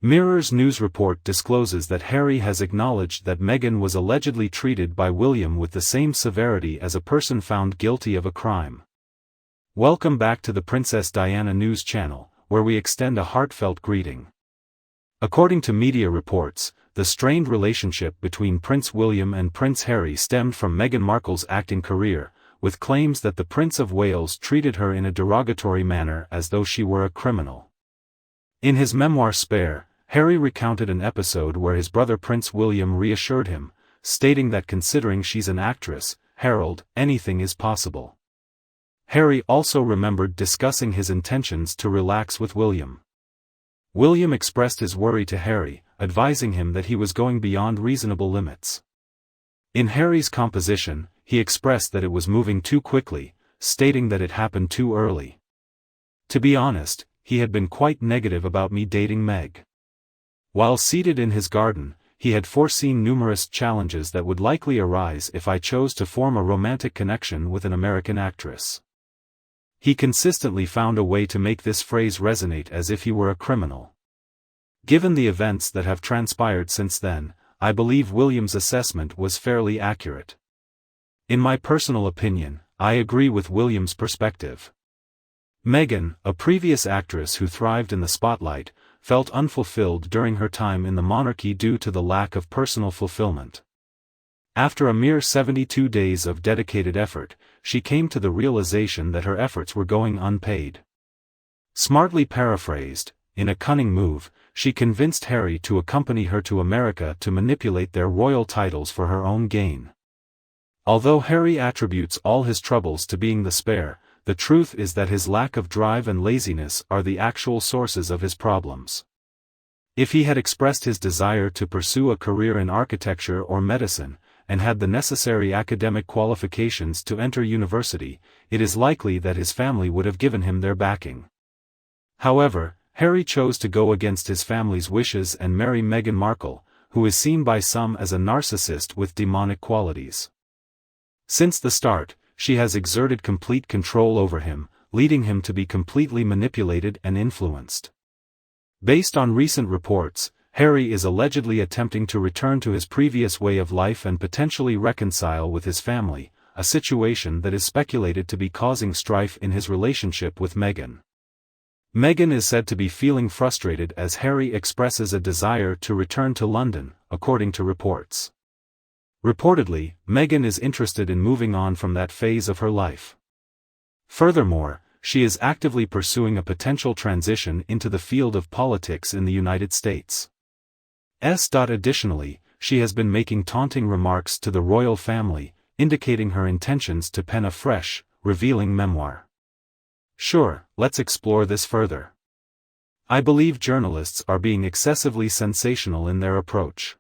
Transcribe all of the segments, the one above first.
Mirror's news report discloses that Harry has acknowledged that Meghan was allegedly treated by William with the same severity as a person found guilty of a crime. Welcome back to the Princess Diana News channel, where we extend a heartfelt greeting. According to media reports, the strained relationship between Prince William and Prince Harry stemmed from Meghan Markle's acting career, with claims that the Prince of Wales treated her in a derogatory manner as though she were a criminal. In his memoir Spare, Harry recounted an episode where his brother Prince William reassured him, stating that considering she's an actress, Harold, anything is possible. Harry also remembered discussing his intentions to relax with William. William expressed his worry to Harry, advising him that he was going beyond reasonable limits. In Harry's composition, he expressed that it was moving too quickly, stating that it happened too early. To be honest, he had been quite negative about me dating Meg. While seated in his garden, he had foreseen numerous challenges that would likely arise if I chose to form a romantic connection with an American actress. He consistently found a way to make this phrase resonate as if he were a criminal. Given the events that have transpired since then, I believe William's assessment was fairly accurate. In my personal opinion, I agree with William's perspective. Meghan, a previous actress who thrived in the spotlight, felt unfulfilled during her time in the monarchy due to the lack of personal fulfillment. After a mere 72 days of dedicated effort, she came to the realization that her efforts were going unpaid. Smartly paraphrased, in a cunning move, she convinced Harry to accompany her to America to manipulate their royal titles for her own gain. Although Harry attributes all his troubles to being the spare, the truth is that his lack of drive and laziness are the actual sources of his problems. If he had expressed his desire to pursue a career in architecture or medicine, and had the necessary academic qualifications to enter university, it is likely that his family would have given him their backing. However, Harry chose to go against his family's wishes and marry Meghan Markle, who is seen by some as a narcissist with demonic qualities. Since the start, she has exerted complete control over him, leading him to be completely manipulated and influenced. Based on recent reports, Harry is allegedly attempting to return to his previous way of life and potentially reconcile with his family, a situation that is speculated to be causing strife in his relationship with Meghan. Meghan is said to be feeling frustrated as Harry expresses a desire to return to London, according to reports. Reportedly, Meghan is interested in moving on from that phase of her life. Furthermore, she is actively pursuing a potential transition into the field of politics in the United States. Additionally, she has been making taunting remarks to the royal family, indicating her intentions to pen a fresh, revealing memoir. Sure, let's explore this further. I believe journalists are being excessively sensational in their approach.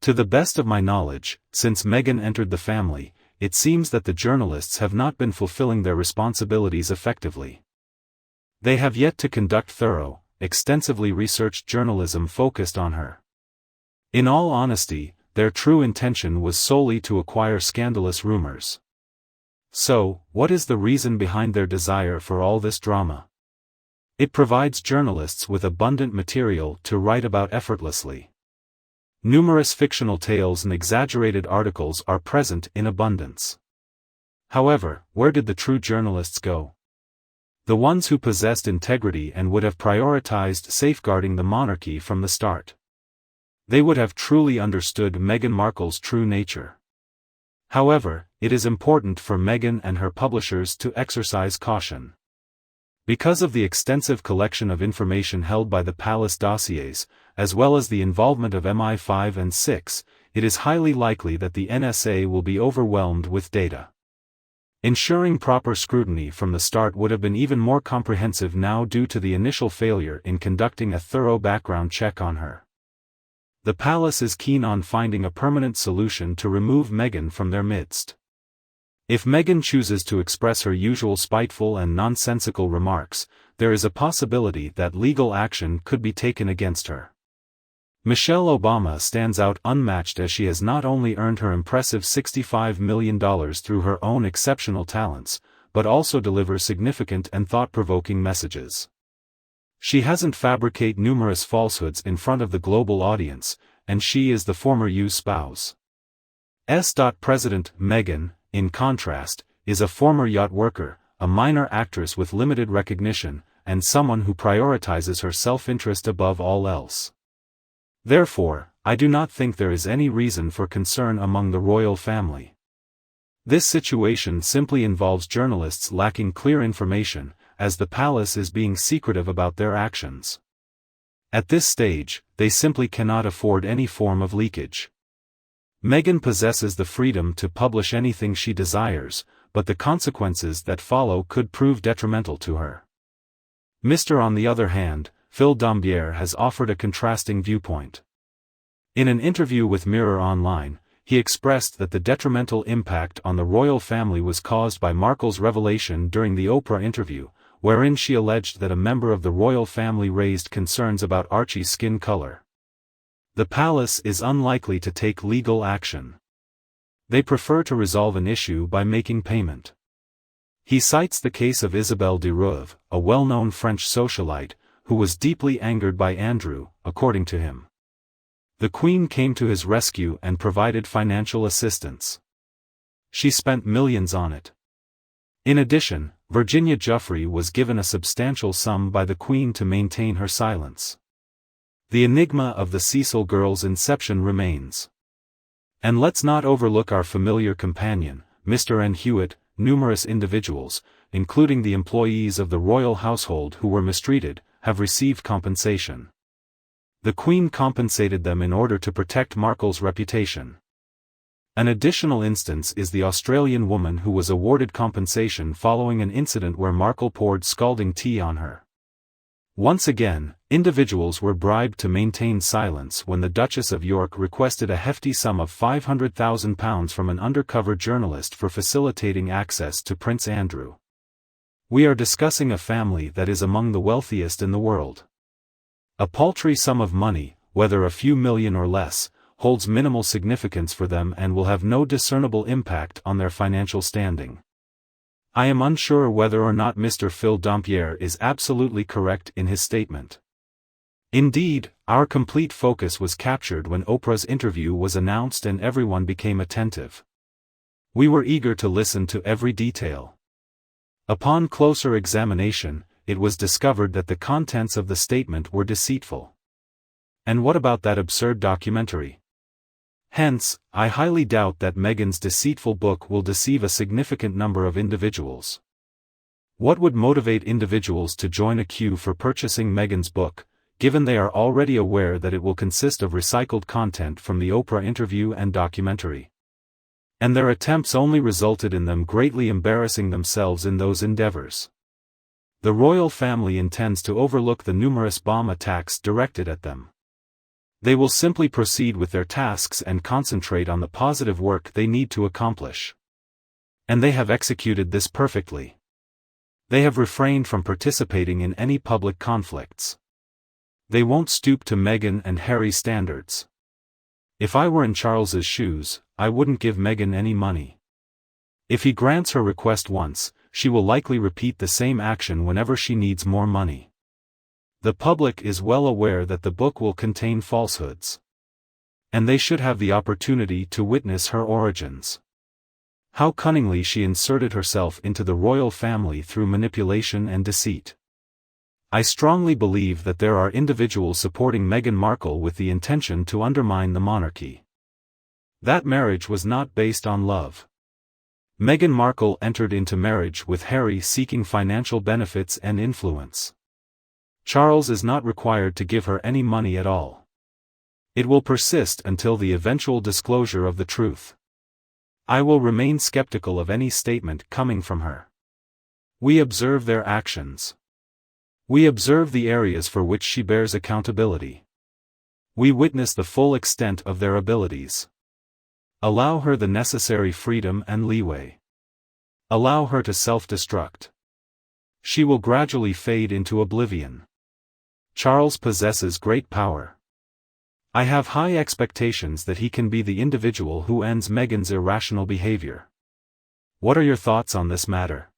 To the best of my knowledge, since Meghan entered the family, it seems that the journalists have not been fulfilling their responsibilities effectively. They have yet to conduct thorough, extensively researched journalism focused on her. In all honesty, their true intention was solely to acquire scandalous rumors. So, what is the reason behind their desire for all this drama? It provides journalists with abundant material to write about effortlessly. Numerous fictional tales and exaggerated articles are present in abundance. However, where did the true journalists go? The ones who possessed integrity and would have prioritized safeguarding the monarchy from the start. They would have truly understood Meghan Markle's true nature. However, it is important for Meghan and her publishers to exercise caution. Because of the extensive collection of information held by the palace dossiers, as well as the involvement of MI5 and 6, it is highly likely that the NSA will be overwhelmed with data. Ensuring proper scrutiny from the start would have been even more comprehensive now due to the initial failure in conducting a thorough background check on her. The palace is keen on finding a permanent solution to remove Meghan from their midst. If Meghan chooses to express her usual spiteful and nonsensical remarks, there is a possibility that legal action could be taken against her. Michelle Obama stands out unmatched as she has not only earned her impressive $65 million through her own exceptional talents, but also delivers significant and thought-provoking messages. She hasn't fabricate numerous falsehoods in front of the global audience, and she is the former U.S. spouse. President Meghan, in contrast, is a former yacht worker, a minor actress with limited recognition, and someone who prioritizes her self-interest above all else. Therefore, I do not think there is any reason for concern among the royal family. This situation simply involves journalists lacking clear information, as the palace is being secretive about their actions. At this stage, they simply cannot afford any form of leakage. Meghan possesses the freedom to publish anything she desires, but the consequences that follow could prove detrimental to her. On the other hand, FEL0N has offered a contrasting viewpoint. In an interview with Mirror Online, he expressed that the detrimental impact on the royal family was caused by Markle's revelation during the Oprah interview, wherein she alleged that a member of the royal family raised concerns about Archie's skin color. The palace is unlikely to take legal action. They prefer to resolve an issue by making payment. He cites the case of Isabelle de Rouve, a well-known French socialite, who was deeply angered by Andrew, according to him. The Queen came to his rescue and provided financial assistance. She spent millions on it. In addition, Virginia Giuffre was given a substantial sum by the Queen to maintain her silence. The enigma of the Cecil girl's inception remains. And let's not overlook our familiar companion, Mr. N. Hewitt. Numerous individuals, including the employees of the royal household who were mistreated, have received compensation. The Queen compensated them in order to protect Markle's reputation. An additional instance is the Australian woman who was awarded compensation following an incident where Markle poured scalding tea on her. Once again, individuals were bribed to maintain silence when the Duchess of York requested a hefty sum of £500,000 from an undercover journalist for facilitating access to Prince Andrew. We are discussing a family that is among the wealthiest in the world. A paltry sum of money, whether a few million or less, holds minimal significance for them and will have no discernible impact on their financial standing. I am unsure whether or not Mr. FEL0N is absolutely correct in his statement. Indeed, our complete focus was captured when Oprah's interview was announced and everyone became attentive. We were eager to listen to every detail. Upon closer examination, it was discovered that the contents of the statement were deceitful. And what about that absurd documentary? Hence, I highly doubt that Meghan's deceitful book will deceive a significant number of individuals. What would motivate individuals to join a queue for purchasing Meghan's book, given they are already aware that it will consist of recycled content from the Oprah interview and documentary? And their attempts only resulted in them greatly embarrassing themselves in those endeavors. The royal family intends to overlook the numerous bomb attacks directed at them. They will simply proceed with their tasks and concentrate on the positive work they need to accomplish. And they have executed this perfectly. They have refrained from participating in any public conflicts. They won't stoop to Meghan and Harry's standards. If I were in Charles's shoes, I wouldn't give Meghan any money. If he grants her request once, she will likely repeat the same action whenever she needs more money. The public is well aware that the book will contain falsehoods. And they should have the opportunity to witness her origins. How cunningly she inserted herself into the royal family through manipulation and deceit. I strongly believe that there are individuals supporting Meghan Markle with the intention to undermine the monarchy. That marriage was not based on love. Meghan Markle entered into marriage with Harry seeking financial benefits and influence. Charles is not required to give her any money at all. It will persist until the eventual disclosure of the truth. I will remain skeptical of any statement coming from her. We observe their actions. We observe the areas for which she bears accountability. We witness the full extent of their abilities. Allow her the necessary freedom and leeway. Allow her to self-destruct. She will gradually fade into oblivion. Charles possesses great power. I have high expectations that he can be the individual who ends Meghan's irrational behavior. What are your thoughts on this matter?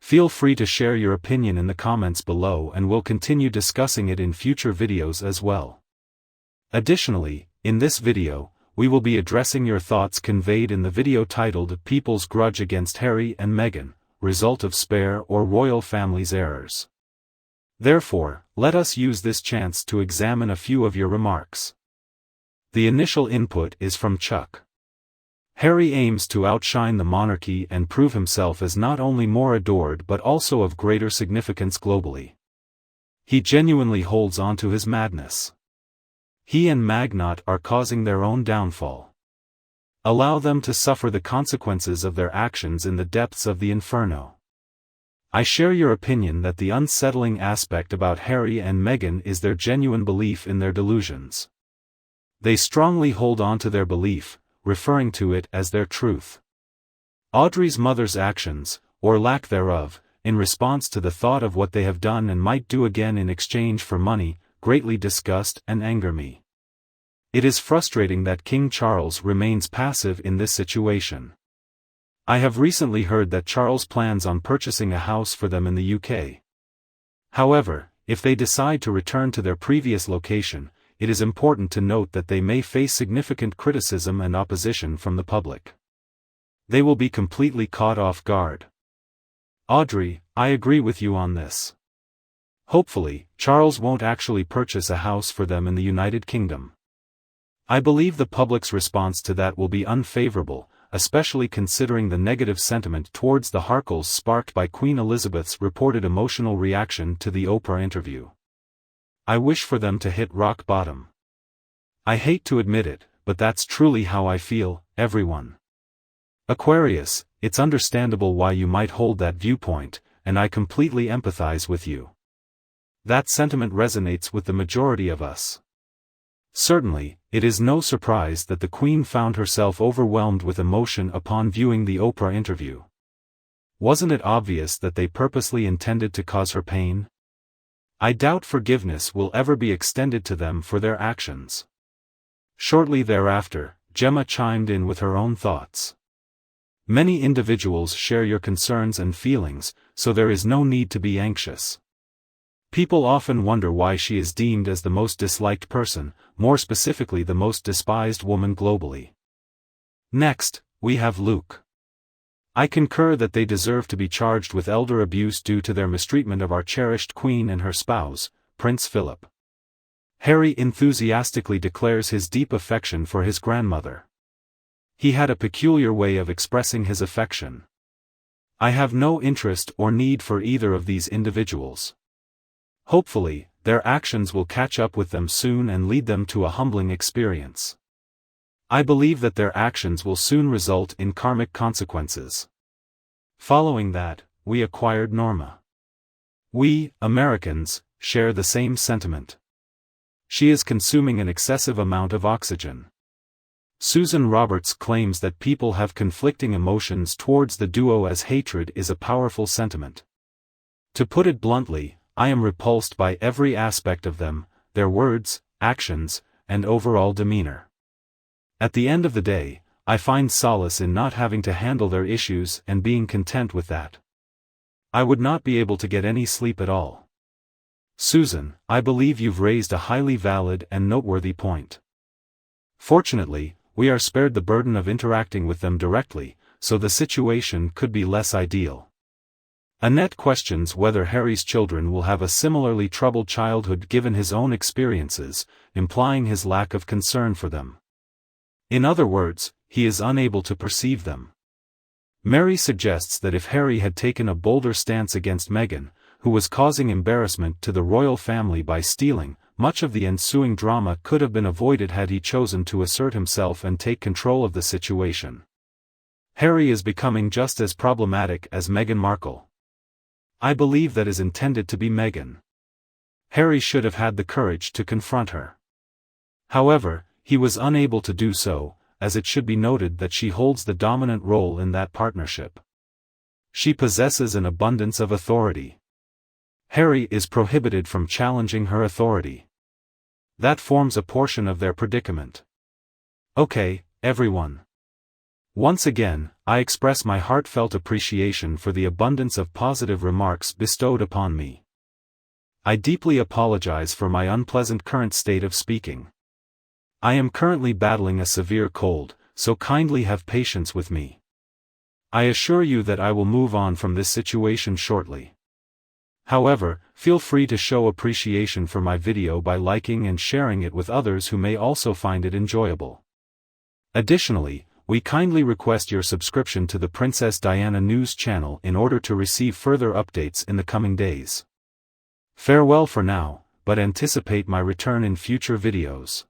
Feel free to share your opinion in the comments below and we'll continue discussing it in future videos as well. Additionally, in this video, we will be addressing your thoughts conveyed in the video titled People's Grudge Against Harry and Meghan, Result of Spare or Royal Family's Errors. Therefore, let us use this chance to examine a few of your remarks. The initial input is from Chuck. Harry aims to outshine the monarchy and prove himself as not only more adored but also of greater significance globally. He genuinely holds on to his madness. He and Meghan are causing their own downfall. Allow them to suffer the consequences of their actions in the depths of the inferno. I share your opinion that the unsettling aspect about Harry and Meghan is their genuine belief in their delusions. They strongly hold on to their belief, referring to it as their truth. Audrey's mother's actions, or lack thereof, in response to the thought of what they have done and might do again in exchange for money, greatly disgust and anger me. It is frustrating that King Charles remains passive in this situation. I have recently heard that Charles plans on purchasing a house for them in the UK. However, if they decide to return to their previous location, it is important to note that they may face significant criticism and opposition from the public. They will be completely caught off guard. Audrey, I agree with you on this. Hopefully, Charles won't actually purchase a house for them in the United Kingdom. I believe the public's response to that will be unfavorable, especially considering the negative sentiment towards the Harkles sparked by Queen Elizabeth's reported emotional reaction to the Oprah interview. I wish for them to hit rock bottom. I hate to admit it, but that's truly how I feel, everyone. Aquarius, it's understandable why you might hold that viewpoint, and I completely empathize with you. That sentiment resonates with the majority of us. Certainly, it is no surprise that the Queen found herself overwhelmed with emotion upon viewing the Oprah interview. Wasn't it obvious that they purposely intended to cause her pain? I doubt forgiveness will ever be extended to them for their actions. Shortly thereafter, Gemma chimed in with her own thoughts. Many individuals share your concerns and feelings, so there is no need to be anxious. People often wonder why she is deemed as the most disliked person, more specifically the most despised woman globally. Next, we have Luke. I concur that they deserve to be charged with elder abuse due to their mistreatment of our cherished queen and her spouse, Prince Philip. Harry enthusiastically declares his deep affection for his grandmother. He had a peculiar way of expressing his affection. I have no interest or need for either of these individuals. Hopefully, their actions will catch up with them soon and lead them to a humbling experience. I believe that their actions will soon result in karmic consequences. Following that, we acquired Norma. We, Americans, share the same sentiment. She is consuming an excessive amount of oxygen. Susan Roberts claims that people have conflicting emotions towards the duo as hatred is a powerful sentiment. To put it bluntly, I am repulsed by every aspect of them, their words, actions, and overall demeanor. At the end of the day, I find solace in not having to handle their issues and being content with that. I would not be able to get any sleep at all. Susan, I believe you've raised a highly valid and noteworthy point. Fortunately, we are spared the burden of interacting with them directly, so the situation could be less ideal. Annette questions whether Harry's children will have a similarly troubled childhood given his own experiences, implying his lack of concern for them. In other words, he is unable to perceive them. Mary suggests that if Harry had taken a bolder stance against Meghan, who was causing embarrassment to the royal family by stealing, much of the ensuing drama could have been avoided had he chosen to assert himself and take control of the situation. Harry is becoming just as problematic as Meghan Markle. I believe that is intended to be Meghan. Harry should have had the courage to confront her. However, he was unable to do so, as it should be noted that she holds the dominant role in that partnership. She possesses an abundance of authority. Harry is prohibited from challenging her authority. That forms a portion of their predicament. Okay, everyone. Once again, I express my heartfelt appreciation for the abundance of positive remarks bestowed upon me. I deeply apologize for my unpleasant current state of speaking. I am currently battling a severe cold, so kindly have patience with me. I assure you that I will move on from this situation shortly. However, feel free to show appreciation for my video by liking and sharing it with others who may also find it enjoyable. Additionally, we kindly request your subscription to the Princess Diana News channel in order to receive further updates in the coming days. Farewell for now, but anticipate my return in future videos.